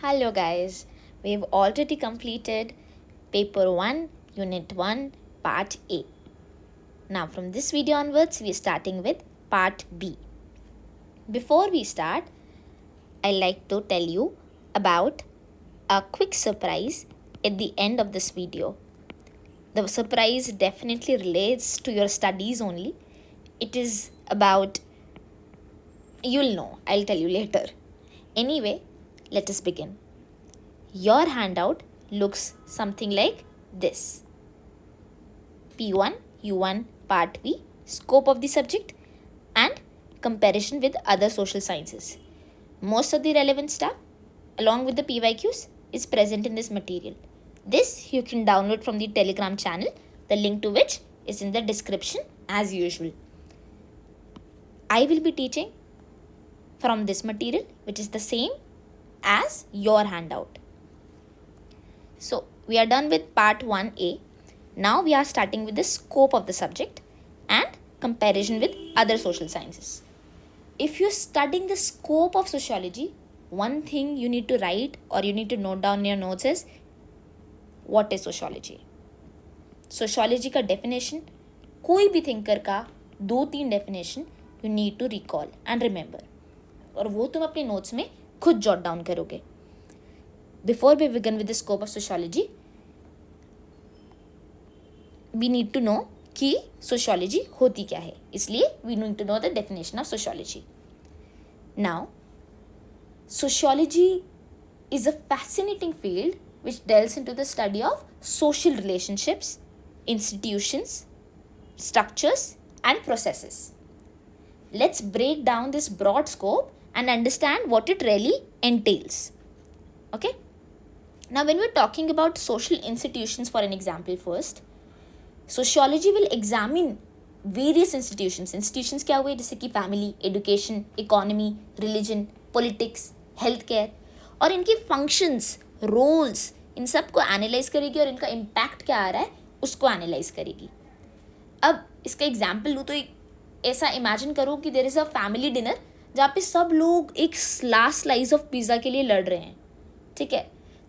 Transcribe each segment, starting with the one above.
Hello, guys. We've already completed Paper 1, Unit 1, Part A. Now, from this video onwards, we're starting with Part B. Before we start, I'd like to tell you about a quick surprise at the end of this video. The surprise definitely relates to your studies only. It is about, you'll know, I'll tell you later. Anyway, let us begin. Your handout looks something like this. P1, U1, Part B, scope of the subject and comparison with other social sciences. Most of the relevant stuff along with the PYQs is present in this material. This you can download from the Telegram channel, the link to which is in the description as usual. I will be teaching from this material, which is the same as your handout. So, we are done with Part 1A. Now we are starting with the scope of the subject and comparison with other social sciences. If you're studying the scope of sociology, one thing you need to write or you need to note down in your notes is, what is sociology? Sociology का definition, कोई भी thinker का 2-3 definition you need to recall and remember. और वो तुम अपने notes में खुद jot down करोगे. Before we begin with the scope of sociology, we need to know कि sociology होती क्या है. इसलिए we need to know the definition of sociology. Now, sociology is a fascinating field which delves into the study of social relationships, institutions, structures, and processes. Let's break down this broad scope and understand what it really entails. Okay? Now, when we're talking about social institutions, for an example first, sociology will examine various institutions. Institutions क्या हुए, जैसे कि family, education, economy, religion, politics, healthcare, और इनकी functions, roles, इन सब को analyze करेगी और इनका impact क्या आ रहा है उसको analyze करेगी. अब इसका example लूँ तो एक ऐसा imagine करो कि there is a family dinner जहाँ पे सब लोग एक last slice of pizza के लिए लड़ रहे हैं. ठीक है,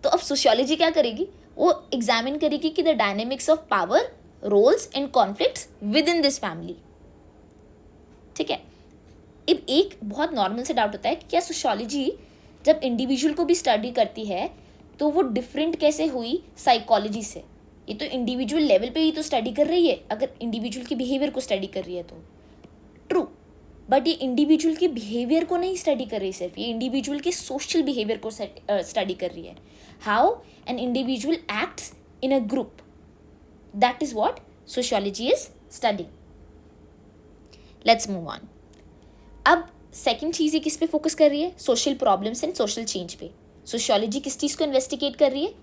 तो अब सोशियोलॉजी क्या करेगी, वो एग्जामिन करेगी कि the dynamics of power, roles and conflicts within this family. ठीक है, अब एक बहुत नॉर्मल से डाउट होता है कि क्या सोशियोलॉजी जब इंडिविजुअल को भी स्टडी करती है तो वो डिफरेंट कैसे हुई साइकोलॉजी से. ये तो इंडिविजुअल लेवल पे ही तो स्टडी कर रही है, अगर इंडिविजुअल के बिहेवियर को स्टडी कर रही है तो ट्रू, बट ये इंडिविजुअल के बिहेवियर को नहीं स्टडी कर रही, सिर्फ ये इंडिविजुअल के सोशल बिहेवियर को स्टडी कर रही है. How an individual acts in a group, that is what sociology is studying. Let's move on. अब सेकंड चीज़ ये किस पे फोकस कर रही है, social problems and social change पे. सोशियोलॉजी किस चीज़ को इन्वेस्टिगेट कर रही है,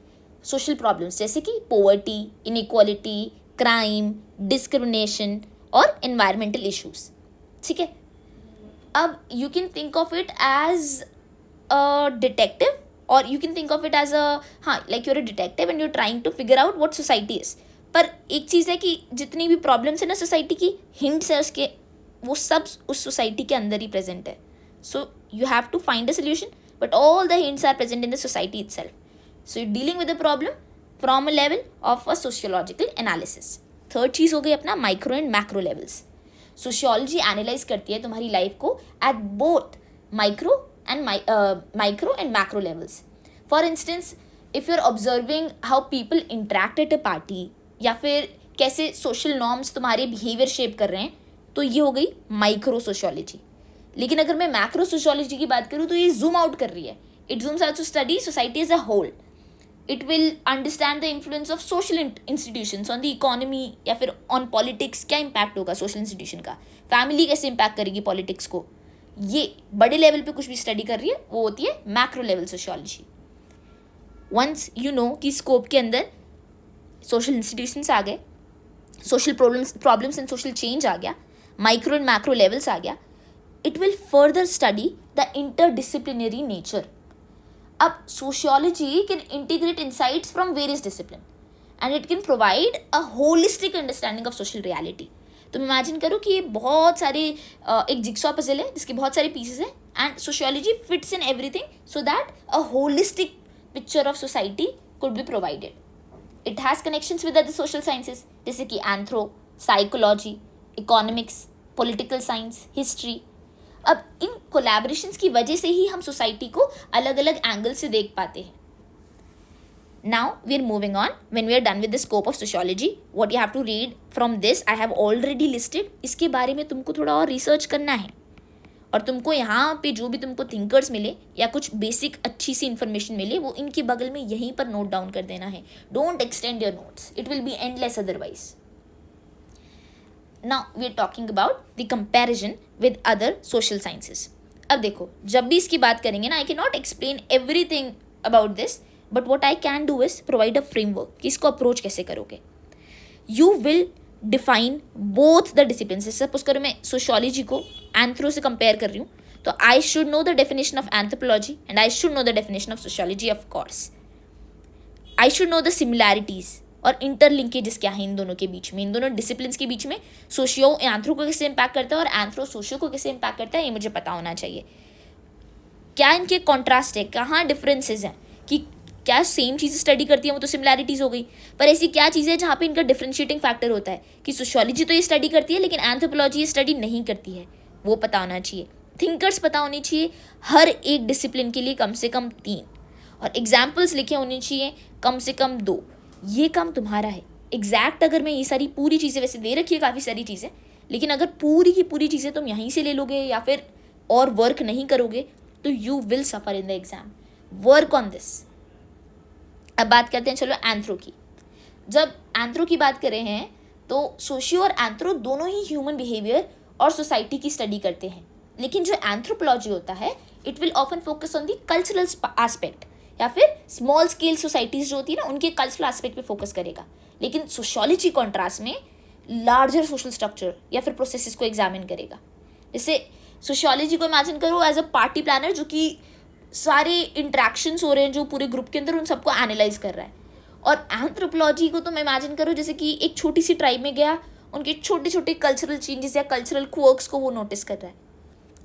सोशल प्रॉब्लम्स जैसे कि पोवर्टी, इनइक्वालिटी, क्राइम, डिस्क्रिमिनेशन और एनवायरमेंटल इश्यूज. ठीक है, अब you can think of it as a detective or you can think of it as a like you're a detective and you're trying to figure out what society is. पर एक चीज़ है कि जितनी भी problems है ना सोसाइटी की, hints है उसके, वो सब उस सोसाइटी के अंदर ही प्रेजेंट है. So you have to find a solution but all the hints are present in the society itself. So you dealing with the problem from a level of a sociological analysis. Third चीज़ हो गई अपना micro and macro levels. Sociology analyse करती है तुम्हारी life को at both micro and macro levels. For instance, if you are observing how people interact at a party, या फिर कैसे सोशल नॉर्म्स तुम्हारे बिहेवियर शेप कर रहे हैं, तो ये हो गई माइक्रो सोशियोलॉजी. लेकिन अगर मैं मैक्रो सोशियोलॉजी की बात करूँ तो ये जूम आउट कर रही है. It zooms out to study society as a whole. It will understand the influence of social institutions on the economy या फिर on politics. क्या impact होगा social institution का, family कैसे impact करेगी politics को, ये बड़े लेवल पे कुछ भी स्टडी कर रही है वो होती है macro level sociology. Once you know कि स्कोप के अंदर सोशल इंस्टीट्यूशंस आ गए, social problems and social change आ गया, माइक्रो एंड मैक्रो लेवल्स आ गया, it will further study the interdisciplinary nature. अब sociology can integrate insights from various discipline and it can provide a holistic understanding of social reality. तुम imagine करो कि ये बहुत सारे एक जिक्सॉ पजल है जिसके बहुत सारे पीसेस हैं and sociology fits in everything so that a holistic picture of society could be provided. It has connections with other social sciences जैसे कि anthro, psychology, economics, political science, history. अब इन collaborations की वजह से ही हम सोसाइटी को अलग अलग एंगल से देख पाते हैं. Now we are moving on. When we are done with the scope of sociology, what you have to read from this I have already listed. इसके बारे में तुमको थोड़ा और रिसर्च करना है और तुमको यहाँ पे जो भी तुमको थिंकर्स मिले या कुछ बेसिक अच्छी सी इन्फॉर्मेशन मिले वो इनके बगल में यहीं पर नोट डाउन कर देना है. Don't extend your notes, it will be endless otherwise. Now we are talking about the comparison with other social sciences. अब देखो, जब भी इसकी बात करेंगे ना, I can not explain everything about this, but what I can do is provide a framework कि इसको अप्रोच कैसे करोगे. You will define both the discipline. Suppose करो मैं सोशियोलॉजी को एंथ्रो से कंपेयर कर रही हूँ, तो I should know the definition of anthropology and I should know the definition of sociology. Of course I should know the similarities और interlinkages क्या है इन दोनों के बीच में, इन दोनों डिसिप्लिन के बीच में. सोशियो एंथ्रो को कैसे इम्पैक्ट करता है और एंथ्रो सोशियो को कैसे इम्पैक्ट करता है, ये मुझे पता होना चाहिए. क्या इनके कॉन्ट्रास्ट है, कहाँ डिफरेंसेस हैं, कि क्या सेम चीज़ें स्टडी करती है, वो तो सिमिलैरिटीज़ हो गई, पर ऐसी क्या चीज़ है जहाँ पे इनका डिफरेंशिएटिंग फैक्टर होता है कि सोशियोलॉजी तो ये स्टडी करती है लेकिन एंथ्रोपोलॉजी ये स्टडी नहीं करती है, वो पता होना चाहिए. थिंकर्स पता होनी चाहिए हर एक डिसिप्लिन के लिए कम से कम 3, और एग्जाम्पल्स लिखे होने चाहिए कम से कम 2. ये काम तुम्हारा है. एग्जैक्ट अगर मैं ये सारी पूरी चीज़ें, वैसे दे रखी है काफ़ी सारी चीज़ें, लेकिन अगर पूरी की पूरी चीज़ें तुम यहीं से ले लोगे या फिर और वर्क नहीं करोगे तो you will suffer in the exam. Work on this. अब बात करते हैं चलो एंथ्रो की. जब एंथ्रो की बात कर रहे हैं तो सोशियो और एंथ्रो दोनों ही ह्यूमन बिहेवियर और सोसाइटी की स्टडी करते हैं, लेकिन जो एंथ्रोपोलॉजी होता है it will often focus on the cultural aspect या फिर स्मॉल स्केल सोसाइटीज़ जो होती है ना उनके कल्चरल एस्पेक्ट पे फोकस करेगा. लेकिन सोशियोलॉजी कॉन्ट्रास्ट में लार्जर सोशल स्ट्रक्चर या फिर प्रोसेसेस को एग्जामिन करेगा. जैसे सोशियोलॉजी को इमेजिन करो एज अ पार्टी प्लानर जो कि सारे इंट्रैक्शंस हो रहे हैं जो पूरे ग्रुप के अंदर, उन सबको एनालाइज कर रहा है. और एंथ्रोपोलॉजी को तुम इमेजिन करो जैसे कि एक छोटी सी ट्राइब में गया, उनके छोटे छोटे कल्चरल चेंजेस या कल्चरल क्वर्क्स को वो नोटिस कर रहा है.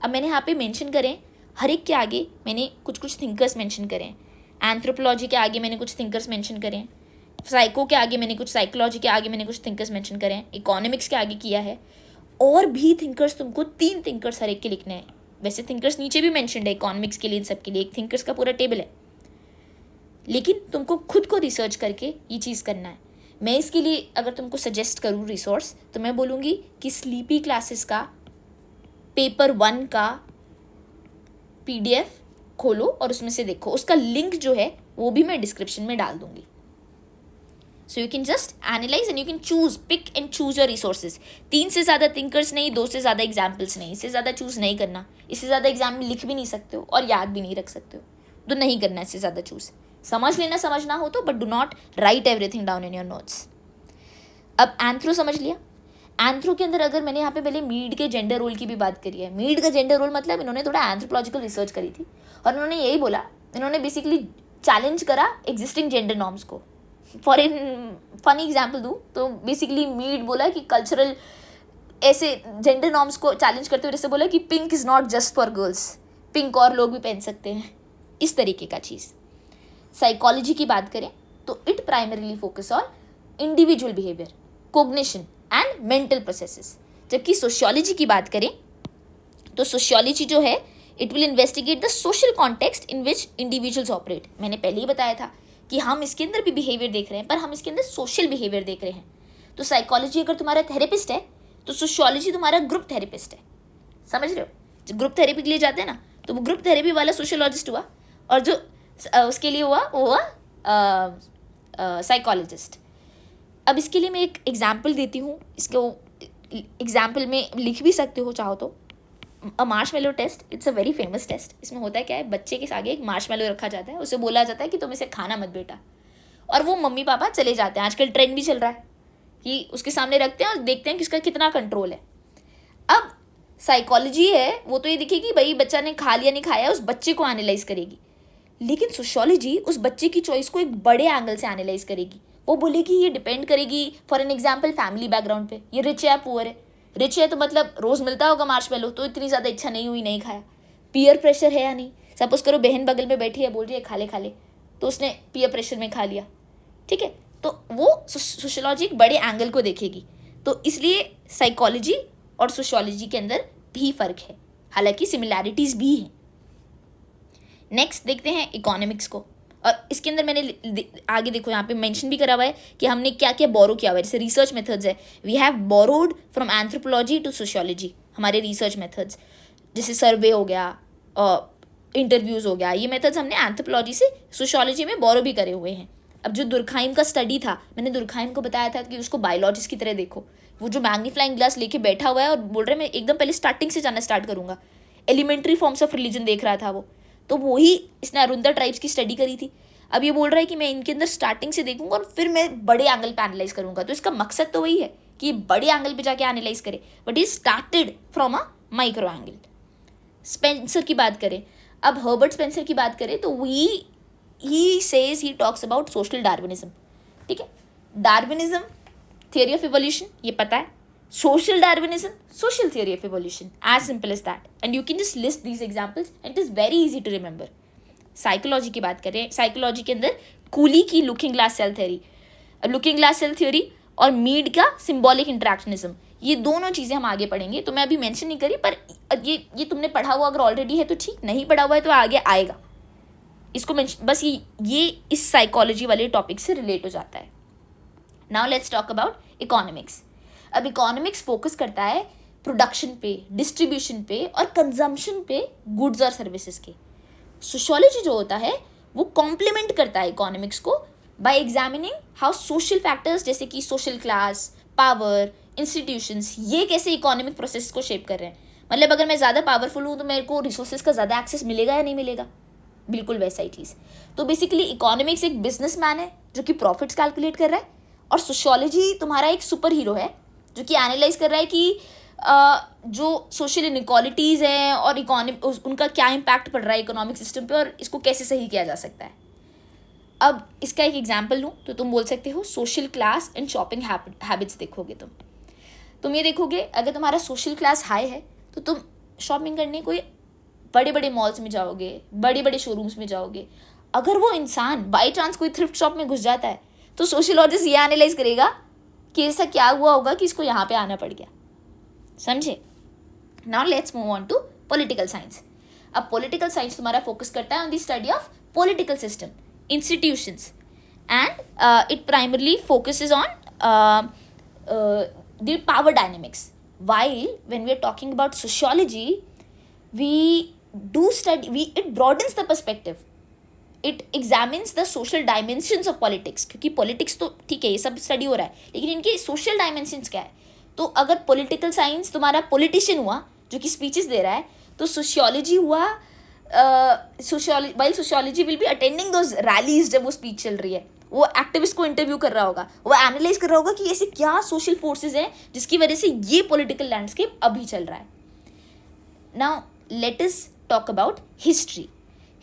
अब मैंने यहाँ पे मेंशन करें, हर एक के आगे मैंने कुछ कुछ थिंकर्स मेंशन करें. एंथ्रोपोलॉजी के आगे मैंने कुछ थिंकर्स मेंशन करें, साइको के आगे मैंने कुछ, साइकोलॉजी के आगे मैंने कुछ थिंकर्स मेंशन करें, इकोनॉमिक्स के आगे किया है. और भी थिंकर्स, तुमको 3 थिंकर्स हर एक के लिखने हैं. वैसे थिंकर्स नीचे भी मेंशन्ड है इकोनॉमिक्स के लिए, इन सब के लिए एक थिंकर्स का पूरा टेबल है, लेकिन तुमको खुद को रिसर्च करके ये चीज़ करना है. मैं इसके लिए अगर तुमको सजेस्ट करूँ रिसोर्स तो मैं बोलूँगी कि स्लीपी क्लासेस का पेपर 1 का PDF खोलो और उसमें से देखो. उसका लिंक जो है वो भी मैं डिस्क्रिप्शन में डाल दूँगी. So you can just analyse and you can choose, pick and choose your resources. 3 से ज़्यादा थिंकर्स नहीं, 2 से ज़्यादा एग्जाम्पल्स नहीं, इससे ज़्यादा चूज़ नहीं करना. इससे ज़्यादा एग्जाम में लिख भी नहीं सकते हो और याद भी नहीं रख सकते हो, तो नहीं करना इससे ज़्यादा चूज़. समझ लेना समझना हो तो, but do not right everything down in your notes. अब एंथ्रो समझ लिया. एंथ्रो के अंदर अगर मैंने यहाँ पे पहले मीड के जेंडर रोल की भी बात करी है. मीड का जेंडर रोल मतलब इन्होंने थोड़ा एंथ्रोपोलॉजिकल रिसर्च करी थी और इन्होंने यही बोला, इन्होंने बेसिकली चैलेंज करा एग्जिस्टिंग जेंडर नॉर्म्स को. फॉर इन फनी एग्जाम्पल दूँ तो बेसिकली मीड बोला कि कल्चरल ऐसे जेंडर नॉर्म्स को चैलेंज करते हुए जैसे बोला कि pink is not just for girls, pink और लोग भी पहन सकते हैं, इस तरीके का चीज़. साइकोलॉजी की बात करें तो it primarily focus on individual behaviour, cognition and mental processes. जबकि सोशियोलॉजी की बात करें तो सोशियोलॉजी जो है it will investigate the social context in which individuals operate. मैंने पहले ही बताया था कि हम इसके अंदर भी बिहेवियर देख रहे हैं, पर हम इसके अंदर सोशल बिहेवियर देख रहे हैं. तो साइकोलॉजी अगर तुम्हारा थेरेपिस्ट है तो सोशियोलॉजी तुम्हारा ग्रुप थेरेपिस्ट है. समझ रहे हो, जब ग्रुप थेरेपी के लिए जाते हैं ना तो वो ग्रुप थेरेपी वाला सोशियोलॉजिस्ट हुआ और जो उसके लिए हुआ वो हुआ साइकोलॉजिस्ट. अब इसके लिए मैं एक एग्जाम्पल देती हूँ. इसको एग्जाम्पल में लिख भी सकते हो चाहो तो. A marshmallow test, it's a very famous test. इसमें होता है क्या है, बच्चे के आगे एक मार्शमेलो रखा जाता है, उसे बोला जाता है कि तुम इसे खाना मत बेटा, और वो मम्मी पापा चले जाते हैं. आजकल ट्रेंड भी चल रहा है कि उसके सामने रखते हैं और देखते हैं कि उसका कितना कंट्रोल है. अब साइकोलॉजी है वो तो ये दिखेगी भाई बच्चा ने खा लिया नहीं खाया, उस बच्चे को एनालाइज करेगी. लेकिन सोशियोलॉजी उस बच्चे की चॉइस को एक बड़े एंगल से एनालाइज करेगी. वो बोलेगी ये डिपेंड करेगी for an example family background पे, ये रिच है या पुअर है. रिच है तो मतलब रोज़ मिलता होगा मार्शमेलो, तो इतनी ज़्यादा इच्छा नहीं हुई, नहीं खाया. पीयर प्रेशर है या नहीं, सपोज करो बहन बगल में बैठी है बोल रही है खा ले खा ले, तो उसने पीयर प्रेशर में खा लिया, ठीक है। तो वो सोशियोलॉजी एक बड़े एंगल को देखेगी, तो इसलिए साइकोलॉजी और सोशियोलॉजी के अंदर भी फर्क है, हालांकि सिमिलैरिटीज भी हैं। नेक्स्ट देखते हैं इकोनॉमिक्स को, और इसके अंदर मैंने आगे देखो यहाँ पे मेंशन भी करा हुआ है कि हमने क्या क्या बोरो किया हुआ है। जैसे रिसर्च मेथड्स है, we have borrowed from anthropology to sociology, हमारे रिसर्च मेथड्स जैसे सर्वे हो गया, इंटरव्यूज़ हो गया, ये मेथड्स हमने एंथ्रोपोलॉजी से सोशियोलॉजी में बोरो भी करे हुए हैं। अब जो दुर्खाइम का स्टडी था, मैंने दुर्खाइम को बताया था कि उसको बायोलॉजिस्ट की तरह देखो, वो जो मैग्नीफ्लाइंग ग्लास लेके बैठा हुआ है और बोल रहा है मैं एकदम पहले स्टार्टिंग से जाना स्टार्ट करूंगा, एलिमेंट्री फॉर्म्स ऑफ रिलीजन देख रहा था वो, तो वही इसने अरुंदा ट्राइब्स की स्टडी करी थी। अब ये बोल रहा है कि मैं इनके अंदर स्टार्टिंग से देखूंगा और फिर मैं बड़े एंगल पे एनालाइज करूंगा। तो इसका मकसद तो वही है कि ये बड़े एंगल पे जाके एनालाइज करे, बट ये started from a micro angle. Spencer की बात करें, अब हर्बर्ट स्पेंसर की बात करें तो he says he talks about social Darwinism, ठीक है। डार्विनिज्म थियोरी ऑफ इवोल्यूशन, ये पता है, social Darwinism social theory of evolution, as simple as that, and you can just list these examples and it is very easy to remember. Psychology की बात करें, psychology के अंदर कूली की looking glass self theory, looking glass self theory और Mead का symbolic interactionism, ये दोनों चीज़ें हम आगे पढ़ेंगे, तो मैं अभी मेंशन नहीं करी, पर ये तुमने पढ़ा हुआ अगर ऑलरेडी है तो ठीक, नहीं पढ़ा हुआ है तो आगे आएगा। इसको बस ये इस साइकोलॉजी वाले टॉपिक से रिलेट हो जाता है। Now let's talk about economics. अब इकोनॉमिक्स फोकस करता है प्रोडक्शन पे, डिस्ट्रीब्यूशन पे और कंजम्पशन पे गुड्स और सर्विसेज के। सोशियोलॉजी जो होता है वो कॉम्प्लीमेंट करता है इकोनॉमिक्स को bye examining how social factors जैसे कि सोशल क्लास, पावर, इंस्टीट्यूशंस, ये कैसे इकोनॉमिक प्रोसेस को शेप कर रहे हैं। मतलब अगर मैं ज़्यादा पावरफुल हूँ तो मेरे को रिसोर्सेज का ज़्यादा एक्सेस मिलेगा या नहीं मिलेगा, बिल्कुल वैसा ही चीज़। तो बेसिकली इकोनॉमिक्स एक बिजनेसमैन है जो कि प्रॉफिट्स कैलकुलेट कर रहा है, और सोशियोलॉजी तुम्हारा एक सुपर हीरो है जो कि एनालाइज कर रहा है कि जो सोशल इनइक्वालिटीज़ हैं और उनका क्या इम्पैक्ट पड़ रहा है इकोनॉमिक सिस्टम पे और इसको कैसे सही किया जा सकता है। अब इसका एक एग्जांपल लूँ तो तुम बोल सकते हो social class and shopping habits. देखोगे तुम ये देखोगे, अगर तुम्हारा सोशल क्लास हाई है तो तुम शॉपिंग करने कोई बड़े बड़े मॉल्स में जाओगे, बड़े बड़े शोरूम्स में जाओगे। अगर वो इंसान बाई चांस कोई थ्रिफ्ट शॉप में घुस जाता है तो सोशियोलॉजिस्ट ये एनालाइज करेगा कि ऐसा क्या हुआ होगा कि इसको यहाँ पे आना पड़ गया, समझे। Now let's move on to political science. अब पॉलिटिकल साइंस तुम्हारा फोकस करता है on the study of political system, institutions, and it primarily focuses on the power dynamics. While when we are talking about sociology, it broadens the perspective. It examines the social dimensions of politics, क्योंकि politics तो ठीक है ये सब study हो रहा है, लेकिन इनके social dimensions क्या है। तो अगर political science तुम्हारा politician हुआ जो कि speeches दे रहा है, तो sociology हुआ while sociology will be attending those rallies जब वो speech चल रही है, वो एक्टिविस्ट को इंटरव्यू कर रहा होगा, वो एनालाइज कर रहा होगा कि ऐसे क्या सोशल फोर्सेस हैं जिसकी वजह से ये पॉलिटिकल लैंडस्केप अभी चल रहा है। Now let us talk about history.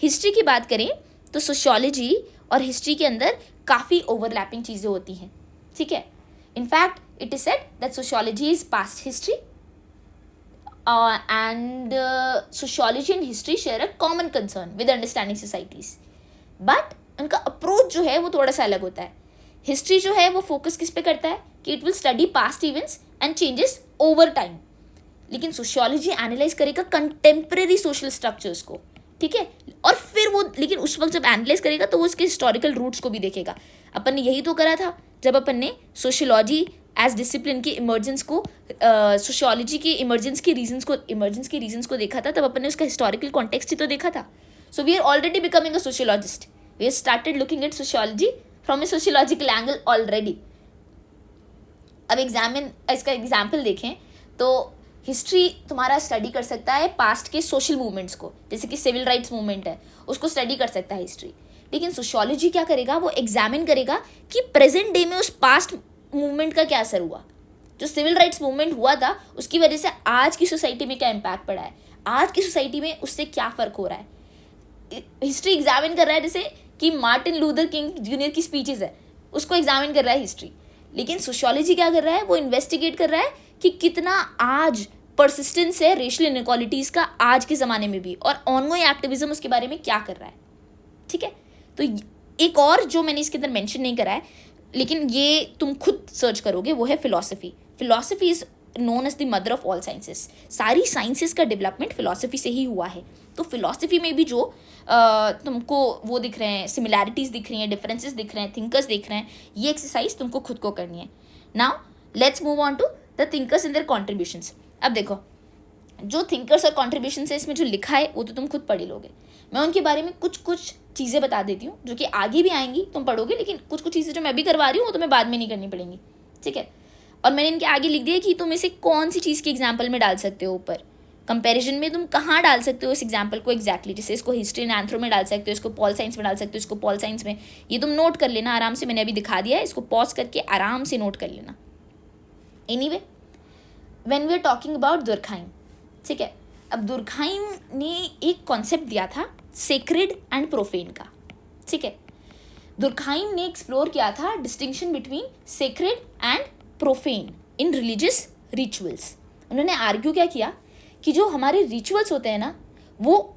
History की बात करें तो सोशियोलॉजी और हिस्ट्री के अंदर काफ़ी ओवरलैपिंग चीज़ें होती हैं, ठीक है। In fact it is said that sociology is past history and sociology and history share a common concern with understanding societies, but उनका अप्रोच जो है वो थोड़ा सा अलग होता है। हिस्ट्री जो है वो फोकस किस पे करता है कि it will study past events and changes over time, लेकिन सोशियोलॉजी एनालाइज करेगा कंटेम्प्रेरी सोशल स्ट्रक्चर्स को, ठीक है। और फिर वो लेकिन उस वक्त जब एनालाइज करेगा तो वो उसके हिस्टोरिकल रूट्स को भी देखेगा। अपन ने यही तो करा था जब अपन ने सोशियोलॉजी एज डिसिप्लिन की इमर्जेंस को, सोशियोलॉजी की इमर्जेंस के रीजन्स को देखा था, तब अपन ने उसका हिस्टोरिकल कॉन्टेक्स्ट ही तो देखा था। So we are already becoming a sociologist. We have started looking at sociology from a sociological angle already. अब इसका एग्जाम्पल देखें तो हिस्ट्री तुम्हारा स्टडी कर सकता है पास्ट के सोशल मूवमेंट्स को, जैसे कि सिविल राइट्स मूवमेंट है उसको स्टडी कर सकता है हिस्ट्री, लेकिन सोशियोलॉजी क्या करेगा, वो एग्जामिन करेगा कि प्रेजेंट डे में उस पास्ट मूवमेंट का क्या असर हुआ, जो सिविल राइट्स मूवमेंट हुआ था उसकी वजह से आज की सोसाइटी में क्या इम्पैक्ट पड़ा है, आज की सोसाइटी में उससे क्या फ़र्क हो रहा है। हिस्ट्री एग्जामिन कर रहा है जैसे कि मार्टिन लूथर किंग जूनियर की स्पीचेस है उसको एग्जामिन कर रहा है हिस्ट्री, लेकिन सोशियोलॉजी क्या कर रहा है, वो इन्वेस्टिगेट कर रहा है कि कितना आज परसिस्टेंस है रेशियल इनइक्वालिटीज़ का आज के ज़माने में भी, और ऑनगोइंग एक्टिविज्म उसके बारे में क्या कर रहा है, ठीक है। तो एक और जो मैंने इसके अंदर मेंशन नहीं करा है, लेकिन ये तुम खुद सर्च करोगे, वो है philosophy. Philosophy is known as the mother of all sciences. सारी साइंसेस का डेवलपमेंट फिलॉसफी से ही हुआ है. तो फिलॉसफी में भी जो तुमको वो दिख रहे हैं, सिमिलैरिटीज़ दिख रही हैं, डिफरेंसेस दिख रहे हैं, थिंकर्स दिख रहे हैं, ये एक्सरसाइज तुमको खुद को करनी है. Now let's move on to the thinkers in their contributions. अब देखो, जो थिंकर्स और कॉन्ट्रीब्यूशन है इसमें जो लिखा है वो तो तुम खुद पढ़ ही लोगे. मैं उनके बारे में कुछ कुछ चीज़ें बता देती हूँ जो कि आगे भी आएंगी, तुम पढ़ोगे, लेकिन कुछ कुछ चीज़ें जो मैं अभी करवा रही हूँ वो तुम्हें बाद में नहीं करनी पड़ेंगी. ठीक है. और मैंने इनके आगे लिख दिया कि तुम इसे कौन सी चीज़ के एग्जाम्पल में डाल सकते हो. ऊपर कंपैरिजन में तुम कहाँ डाल सकते हो इस एग्जाम्पल को एग्जैक्टली. जैसे इसको हिस्ट्री एंड एंथ्रो में डाल सकते हो, इसको पॉल साइंस में डाल सकते हो, इसको पॉल साइंस में. ये तुम नोट कर लेना आराम से, मैंने अभी दिखा दिया है, इसको पॉज करके आराम से नोट कर लेना. Anyway, when we are talking about Durkheim. ठीक है. अब दुर्खाइम ने एक कॉन्सेप्ट दिया था सेक्रेड एंड प्रोफेन का. ठीक है. दुर्खाइम ने एक्सप्लोर किया था distinction between sacred and profane in religious rituals. उन्होंने आर्ग्यू क्या किया कि जो हमारे रिचुअल्स होते हैं ना, वो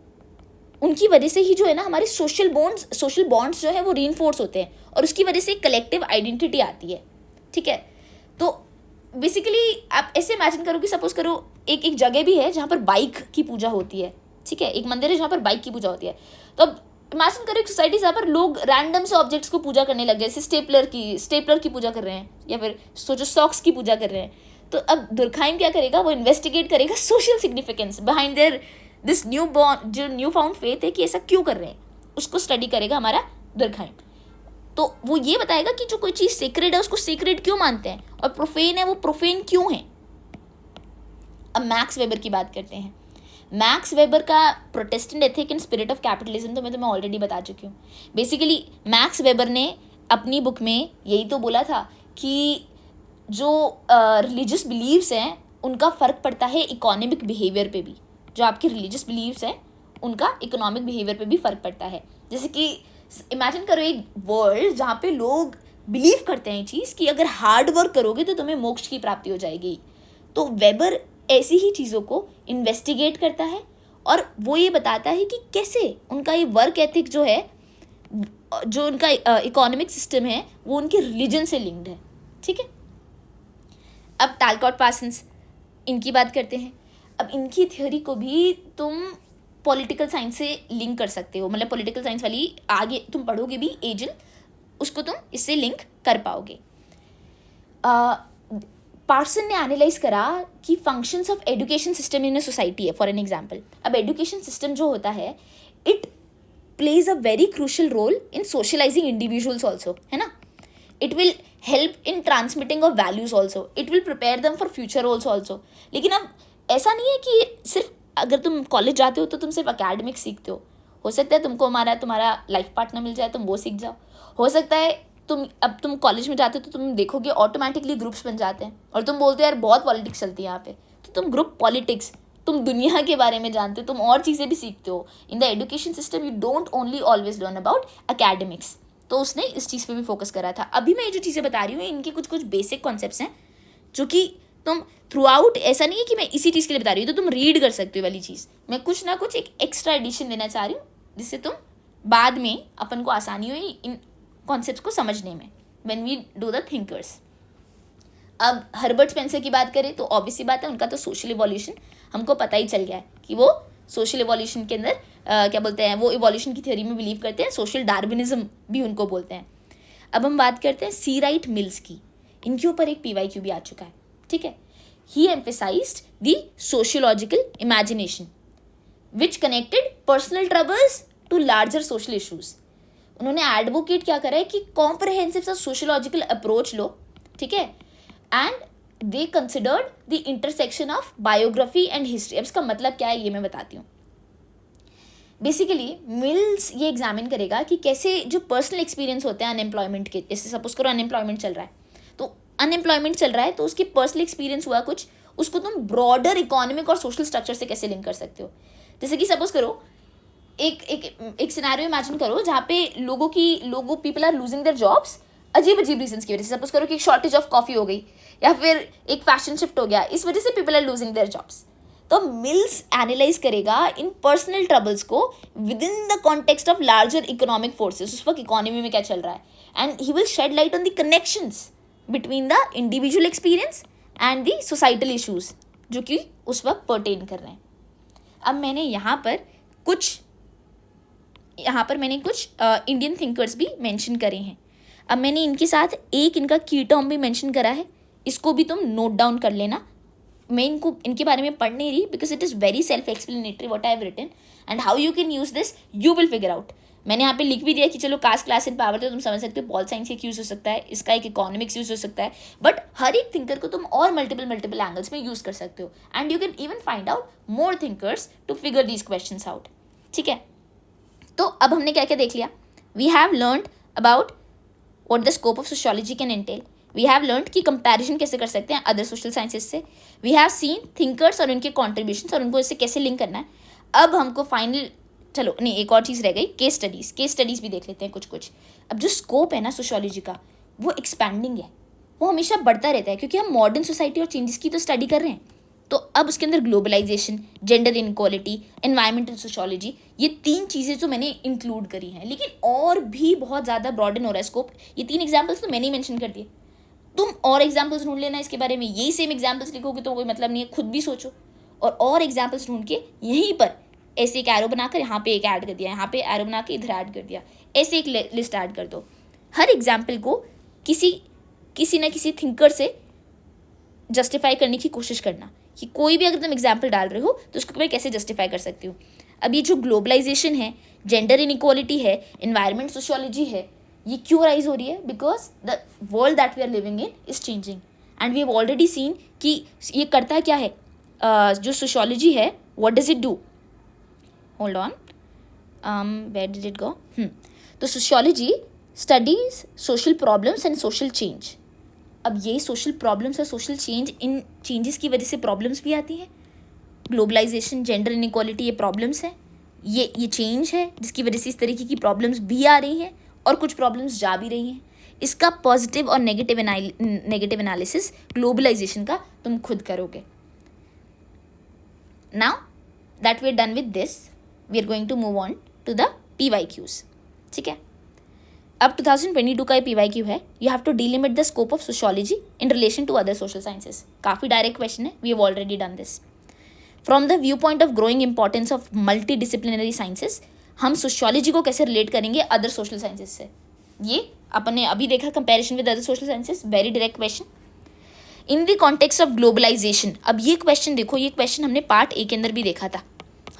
उनकी वजह से ही जो है ना हमारे सोशल बॉन्ड्स जो है वो रीइंफोर्स होते हैं, और उसकी वजह से कलेक्टिव आइडेंटिटी आती है. ठीक है. तो बेसिकली आप ऐसे इमेजिन करो कि सपोज करो एक जगह भी है जहाँ पर बाइक की पूजा होती है. ठीक है. एक मंदिर है जहाँ पर बाइक की पूजा होती है. तो अब इमेजिन करो एक सोसाइटी जहाँ पर लोग रैंडम से ऑब्जेक्ट्स को पूजा करने लग गए, जैसे स्टेपलर की पूजा कर रहे हैं, या फिर सोचो सॉक्स की पूजा कर रहे हैं. तो अब दुर्खाइम क्या करेगा, वो इन्वेस्टिगेट करेगा social significance behind there this new found faith है कि ऐसा क्यों कर रहे हैं, उसको स्टडी करेगा हमारा दुर्खाइम. तो वो ये बताएगा कि जो कोई चीज़ सेक्रेड है उसको सेक्रेड क्यों मानते हैं, और प्रोफेन है वो प्रोफेन क्यों है. अब मैक्स वेबर की बात करते हैं. मैक्स वेबर का Protestant ethic and spirit of capitalism तो मैं तुम्हें ऑलरेडी बता चुकी हूँ. बेसिकली मैक्स वेबर ने अपनी बुक में यही तो बोला था कि जो रिलीजियस बिलीव्स हैं उनका फ़र्क पड़ता है इकोनॉमिक बिहेवियर पे भी. जो आपके रिलीजियस बिलीव्स हैं उनका इकोनॉमिक बिहेवियर पे भी फ़र्क पड़ता है. जैसे कि इमेजिन करो एक वर्ल्ड जहाँ पे लोग बिलीव करते हैं ये चीज़ कि अगर हार्ड वर्क करोगे तो तुम्हें मोक्ष की प्राप्ति हो जाएगी. तो वेबर ऐसी ही चीज़ों को इन्वेस्टिगेट करता है, और वो ये बताता है कि कैसे उनका ये वर्क एथिक जो है, जो उनका इकोनॉमिक सिस्टम है, वो उनके रिलीजन से लिंक्ड है. ठीक है. अब टैलकॉट पार्सन्स, इनकी बात करते हैं. अब इनकी थ्योरी को भी तुम पॉलिटिकल साइंस से लिंक कर सकते हो, मतलब पॉलिटिकल साइंस वाली आगे तुम पढ़ोगे भी एजल, उसको तुम इससे लिंक कर पाओगे. पार्सन ने एनालाइज करा कि functions of education system in a society है. फॉर एन एग्जांपल, अब एजुकेशन सिस्टम जो होता है it plays a very crucial role in socialising individuals also, है ना. It will help in transmitting of values also, it will prepare them for future roles also. लेकिन अब ऐसा नहीं है कि सिर्फ अगर तुम कॉलेज जाते हो तो तुम सिर्फ अकेडमिक्स सीखते हो सकता है तुमको तुम्हारा लाइफ पार्टनर मिल जाए, तुम वो सीख जाओ. हो सकता है तुम कॉलेज में जाते हो तो तुम देखोगे ऑटोमेटिकली ग्रुप्स बन जाते हैं, और तुम बोलते हो यार बहुत पॉलिटिक्स चलती है यहाँ पे, तो तुम ग्रुप पॉलिटिक्स, तुम दुनिया के बारे में जानते हो, तुम और चीज़ें भी सीखते हो. In the education system you don't only always learn about academics. तो उसने इस चीज़ पे भी फोकस करा था. अभी मैं ये जो चीज़ें बता रही हूँ इनके कुछ कुछ बेसिक कॉन्सेप्ट्स हैं जो कि तुम थ्रू आउट, ऐसा नहीं है कि मैं इसी चीज़ के लिए बता रही हूँ तो तुम रीड कर सकते हो वाली चीज़. मैं कुछ ना कुछ एक एक्स्ट्रा एडिशन देना चाह रही हूँ जिससे तुम बाद में अपन को आसानी हुई इन कॉन्सेप्ट्स को समझने में when we do the thinkers. अब हर्बर्ट स्पेंसर की बात करें तो ऑब्वियसली बात है, उनका तो सोशल इवोल्यूशन हमको पता ही चल गया है कि वो सोशल इवोल्यूशन के अंदर क्या बोलते हैं, वो इवोल्यूशन की थ्योरी में बिलीव करते हैं. सोशल डार्विनिज्म भी उनको बोलते हैं. अब हम बात करते हैं सी राइट मिल्स की. इनके ऊपर एक PYQ भी आ चुका है. ठीक है. He emphasised the sociological imagination which connected personal troubles to larger social issues. उन्होंने एडवोकेट क्या करा है कि कॉम्प्रहेंसिव सा सोशियोलॉजिकल अप्रोच लो. ठीक है. And they considered the intersection of biography and history. अब इसका मतलब क्या है ये मैं बताती हूँ. बेसिकली मिल्स ये एग्जामिन करेगा कि कैसे जो पर्सनल एक्सपीरियंस होते हैं अनएम्प्लॉयमेंट के, जैसे सपोज करो अनएम्प्लॉयमेंट चल रहा है, तो अनएम्प्लॉयमेंट चल रहा है तो उसकी पर्सनल एक्सपीरियंस हुआ कुछ, उसको तुम ब्रॉडर इकोनॉमिक और सोशल स्ट्रक्चर से कैसे लिंक कर सकते हो. जैसे कि सपोज करो एक सिनेरियो इमेजिन करो जहाँ पे people are losing their jobs अजीब रीजंस की वजह से. सपोज करो कि एक शॉर्टेज ऑफ कॉफ़ी हो गई, या फिर एक फैशन शिफ्ट हो गया, इस वजह से people are losing their jobs. तो मिल्स एनालाइज करेगा इन पर्सनल ट्रबल्स को within the context of larger economic forces, उस वक्त इकोनॉमी में क्या चल रहा है, and he will shed light on the connections between the individual experience and the societal issues जो कि उस वक्त पर्टेन कर रहे हैं. अब मैंने यहाँ पर कुछ इंडियन थिंकर्स भी मेंशन करे हैं. अब मैंने इनके साथ एक इनका की टर्म भी मेंशन करा है, इसको भी तुम नोट डाउन कर लेना. मैं इनके बारे में पढ़ नहीं रही because it is very self explanatory what I have written and how you can use this you will figure out. मैंने यहाँ पे लिख भी दिया कि चलो कास्ट क्लास एंड पावर तो तुम समझ सकते हो, पॉल साइंस एक यूज़ हो सकता है, इसका एक इकोनॉमिक्स यूज़ हो सकता है, बट हर एक थिंकर को तुम और मल्टीपल एंगल्स में यूज़ कर सकते हो and you can even find out more thinkers to figure these questions out. ठीक है, तो अब हमने क्या क्या देख लिया. We have learned about what the scope of sociology can entail. We have learned कि कंपैरिजन कैसे कर सकते हैं अदर सोशल साइंसेस से. वी हैव सीन थिंकर्स और उनके कॉन्ट्रीब्यूशंस और उनको इससे कैसे लिंक करना है. अब हमको फाइनल चलो नहीं एक और चीज़ रह गई, केस स्टडीज़ भी देख लेते हैं कुछ. अब जो स्कोप है ना सोशियोलॉजी का वो एक्सपैंडिंग है, वो हमेशा बढ़ता रहता है क्योंकि हम मॉडर्न सोसाइटी और चेंजेस की तो स्टडी कर रहे हैं. तो अब उसके अंदर globalisation, gender inequality, environmental sociology, ये 3 चीज़ें जो मैंने इंक्लूड करी हैं, लेकिन और भी बहुत ज़्यादा ब्रॉडन हो रहा है स्कोप. ये 3 एग्जाम्पल्स तो मैंने ही मेंशन कर दिए, तुम और एग्जाम्पल्स ढूंढ लेना इसके बारे में. यही सेम एग्जाम्पल्स लिखोगे तो कोई मतलब नहीं है, खुद भी सोचो और एग्जाम्पल्स ढूंढ के यहीं पर ऐसे एक एरो बनाकर यहाँ पे एक ऐड कर दिया, यहाँ पे एरो बना के इधर ऐड कर दिया, ऐसे एक लिस्ट ऐड कर दो. हर एग्जाम्पल को किसी ना किसी थिंकर से जस्टिफाई करने की कोशिश करना कि कोई भी अगर तुम एग्जाम्पल डाल रहे हो तो उसको मैं कैसे जस्टिफाई कर सकती हूँ. अब ये जो ग्लोबलाइजेशन है, जेंडर इनइक्वालिटी है, एनवायरमेंट सोशियोलॉजी है, ये क्यों राइज हो रही है? Because the world that we are living in is changing and we have already seen कि ये करता क्या है. जो सोशियोलॉजी है what does it do, hold on, where did it go. तो sociology studies social problems and social change. अब ये सोशल प्रॉब्लम्स और सोशल चेंज, इन चेंजेस की वजह से प्रॉब्लम्स भी आती हैं. ग्लोबलाइजेशन, जेंडर इनइक्वालिटी ये प्रॉब्लम्स हैं, ये चेंज है जिसकी वजह से इस तरीके की प्रॉब्लम्स भी आ रही हैं और कुछ प्रॉब्लम्स जा भी रही हैं. इसका पॉजिटिव और नेगेटिव एनालिसिस ग्लोबलाइजेशन का तुम खुद करोगे. Now that we are done with this, we are going to move on to the PYQs. ठीक है, अब 2022 का ये PYQ है, you have to delimit the scope of sociology in relation to other social sciences. काफ़ी direct question है, we have already done this. From the view point of growing importance of multi disciplinary sciences, हम sociology को कैसे relate करेंगे other social sciences से. ये अपने अभी देखा comparison with other social sciences, very direct question. In the context of globalisation, अब ये क्वेश्चन देखो, ये क्वेश्चन हमने पार्ट ए के अंदर भी देखा था,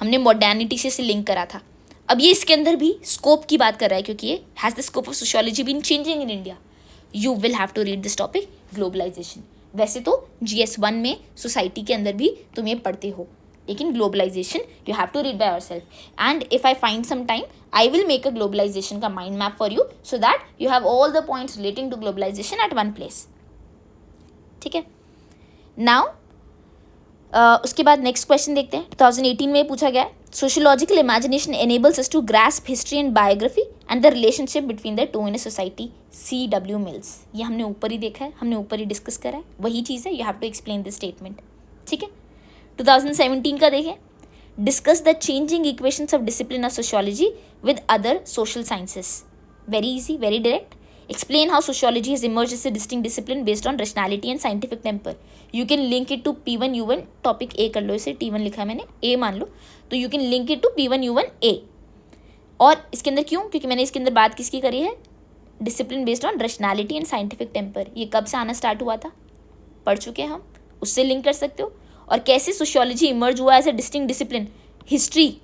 हमने मॉडर्निटी से लिंक करा था. अब ये इसके अंदर भी स्कोप की बात कर रहा है क्योंकि ये has the scope of sociology been changing in India. You will have to read this topic globalisation. वैसे तो GS1 में सोसाइटी के अंदर भी तुम ये पढ़ते हो, लेकिन globalisation you have to read by yourself. And if I find some time I will make a globalisation का mind map for you so that you have all the points relating to globalisation at one place. ठीक है, now उसके बाद next question देखते हैं. 2018 में पूछा गया है, sociological imagination enables us to grasp history and biography and the relationship between the two in a society. C.W. Mills. ये हमने ऊपर ही देखा है, हमने ऊपर ही डिस्कस करा है, वही चीज़ है. You have to explain this statement. ठीक है, 2017 का देखें, discuss the changing equations of discipline of sociology with other social sciences. Very easy, very direct. Explain how sociology has emerged as a distinct discipline based on rationality and scientific temper. You can link it to P1 U1. Topic A कर लो, इसे T1 लिखा है मैंने, A मान लो, तो you can link it to P1 U1 A. और इसके अंदर क्यों? क्योंकि मैंने इसके अंदर बात किसकी करी है, discipline based on rationality and scientific temper. ये कब से आना स्टार्ट हुआ था, पढ़ चुके हैं हम, उससे लिंक कर सकते हो. और कैसे सोशियोलॉजी इमर्ज हुआ as a distinct discipline, history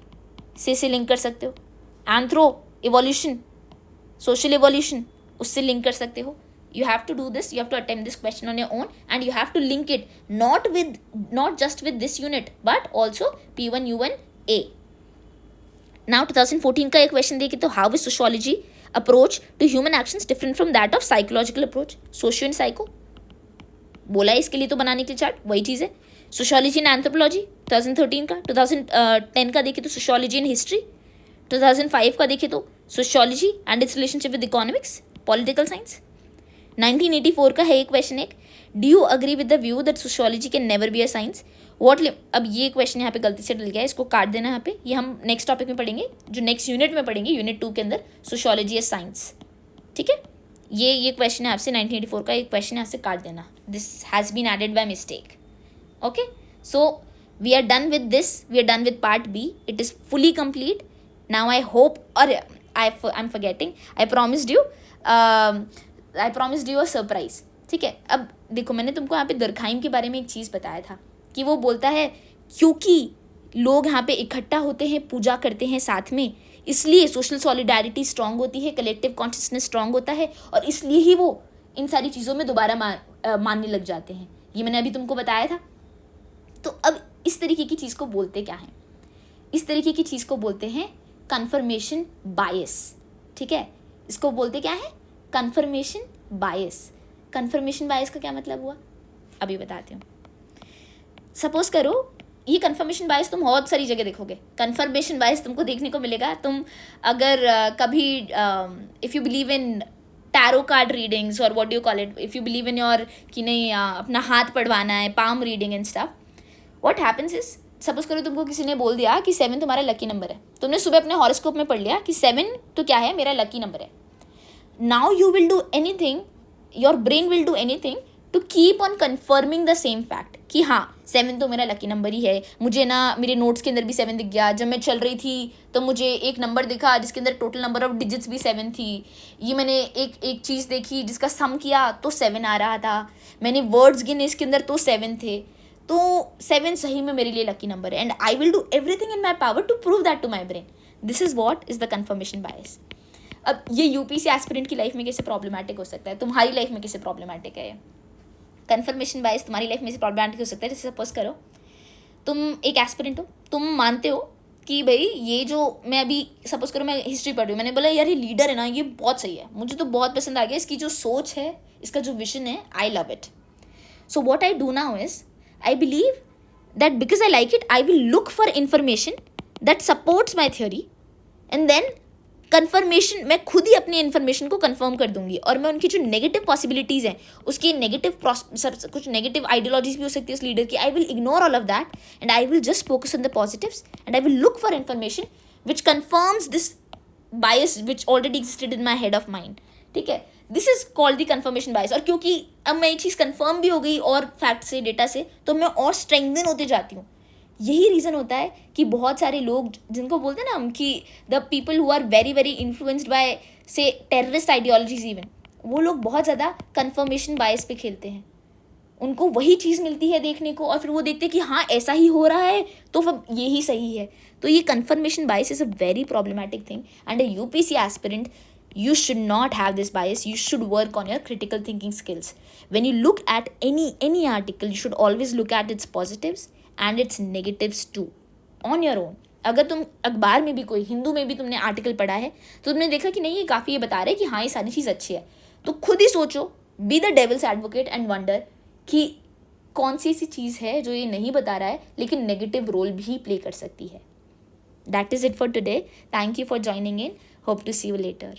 से लिंक कर सकते हो. एंथ्रो इवोल्यूशन, सोशल इवोल्यूशन, उससे लिंक कर सकते हो. You have to do this, you have to attempt this question on your own and you have to link it not just with this unit but also P1 U1 A. Now 2014 का एक question देखिए, तो how is sociology approach to human actions different from that of psychological approach? Socio and psycho बोला है इसके लिए तो बनाने के लिए चार्ट, वही चीज़ है. सोशियोलॉजी एंड एंथ्रोपोलॉजी 2013 का. 2010 का देखिए तो सोशियोलॉजी एंड हिस्ट्री. 2005 का देखिए तो sociology and it's relationship with economics, political science. 1984 का है एक क्वेश्चन एक, do you agree with the view that sociology can never be a science? अब ये क्वेश्चन यहाँ पे गलती से डल गया है, इसको काट देना यहाँ पे, ये हम नेक्स्ट टॉपिक में पढ़ेंगे, जो नेक्स्ट यूनिट में पढ़ेंगे, यूनिट 2 के अंदर, सोशियोलॉजी या साइंस, ठीक है। ये क्वेश्चन है आपसे 1984 का, एक क्वेश्चन यहाँ से काट देना, this has been added by mistake, okay. So we are done with this, we are done with part B, it is fully complete now. I hope, और I am forgetting, I promised you a surprise, ठीक है। अब देखो, मैंने तुमको यहाँ पे दुर्खाइम के बारे में एक चीज़ बताया था कि वो बोलता है क्योंकि लोग यहाँ पे इकट्ठा होते हैं, पूजा करते हैं साथ में, इसलिए सोशल सॉलिडारिटी स्ट्रांग होती है, कलेक्टिव कॉन्शियसनेस स्ट्रांग होता है, और इसलिए ही वो इन सारी चीज़ों में दोबारा मानने लग जाते हैं। ये मैंने अभी तुमको बताया था। तो अब इस तरीके की चीज़ को बोलते क्या हैं? इस तरीके की चीज़ को बोलते हैं कन्फर्मेशन बायस, ठीक है। इसको बोलते क्या है? कन्फर्मेशन बायस। कन्फर्मेशन बायस का क्या मतलब हुआ, अभी बताती हूँ। सपोज करो, ये कन्फर्मेशन बायस तुम बहुत सारी जगह देखोगे। कन्फर्मेशन बायस तुमको देखने को मिलेगा, तुम अगर कभी if you believe in tarot card readings और what do you call it, if you believe in your कि नहीं अपना हाथ पढ़वाना है, palm reading and stuff, what happens is, suppose करो तुमको किसी ने बोल दिया कि 7 तुम्हारा लकी नंबर है, तुमने सुबह अपने हॉरोस्कोप में पढ़ लिया कि 7 तो क्या है, मेरा लकी नंबर है। Now you will do anything, your brain will do anything to keep on confirming the same fact कि हाँ 7 तो मेरा लकी नंबर ही है। मुझे ना मेरे नोट्स के अंदर भी 7 दिख गया, जब मैं चल रही थी तो मुझे एक नंबर दिखा जिसके अंदर टोटल नंबर ऑफ डिजिट्स भी 7 थी। ये मैंने एक चीज़ देखी जिसका सम किया तो 7 आ रहा था, मैंने वर्ड्स गिने इसके अंदर तो 7 थे, तो 7 सही में मेरे लिए लकी नंबर है, and I will do everything in my power to prove that to my brain. This is what is the confirmation bias. अब ये यूपीसी एस्पिरेंट की लाइफ में कैसे प्रॉब्लमेटिक हो सकता है, तुम्हारी लाइफ में कैसे प्रॉब्लमेटिक है? कन्फर्मेशन बायस तुम्हारी लाइफ में से प्रॉब्लमेटिक हो सकता है। जैसे सपोज करो तुम एक एस्पिरेंट हो, तुम मानते हो कि भाई ये जो मैं अभी सपोज करो मैं हिस्ट्री पढ़ रही हूँ, मैंने बोला यार ये लीडर है ना, ये बहुत सही है, मुझे तो बहुत पसंद आ गया, इसकी जो सोच है, इसका जो विजन है, I love it. So what I do now is I believe that because I like it, I will look for information that supports my theory, and then confirmation, मैं खुद ही अपनी इन्फॉर्मेशन को कंफर्म कर दूंगी, और मैं उनकी जो नेगेटिव पॉसिबिलिटीज़ हैं, उसकी नेगेटिव कुछ नेगेटिव आइडियोलॉजीज भी हो सकती है उस लीडर की, I will ignore all of that and I will just focus on the positives and I will look for information which confirms this bias which already existed in my head of mind, ठीक है। This is called the confirmation bias. और क्योंकि अब मैं एक चीज़ confirm भी हो गई और फैक्ट से, डेटा से, तो मैं और स्ट्रेंथन होते जाती हूँ। यही रीज़न होता है कि बहुत सारे लोग जिनको बोलते हैं ना हम कि the people who are very very influenced by से टेररिस्ट आइडियोलॉजीज इवन, वो लोग बहुत ज़्यादा कन्फर्मेशन बायस पे खेलते हैं। उनको वही चीज़ मिलती है देखने को, और फिर वो देखते हैं कि हाँ ऐसा ही हो रहा है तो फिर यही सही है। तो ये confirmation bias is a very problematic thing, and a UPSC aspirant, you should not have this bias. You should work on your critical thinking skills. When you look at any article, you should always look at its positives and its negatives too on your own. अगर तुम अखबार में भी, कोई हिंदू में भी तुमने article पढ़ा है तो तुमने देखा कि नहीं ये काफ़ी ये बता रहे हैं कि हाँ ये सारी चीज़ अच्छी है, तो खुद ही सोचो, be the devil's advocate and wonder कि कौन सी ऐसी चीज़ है जो ये नहीं बता रहा है लेकिन नेगेटिव रोल भी प्ले कर सकती है। That is it for today. Thank you for joining in. Hope to see you later.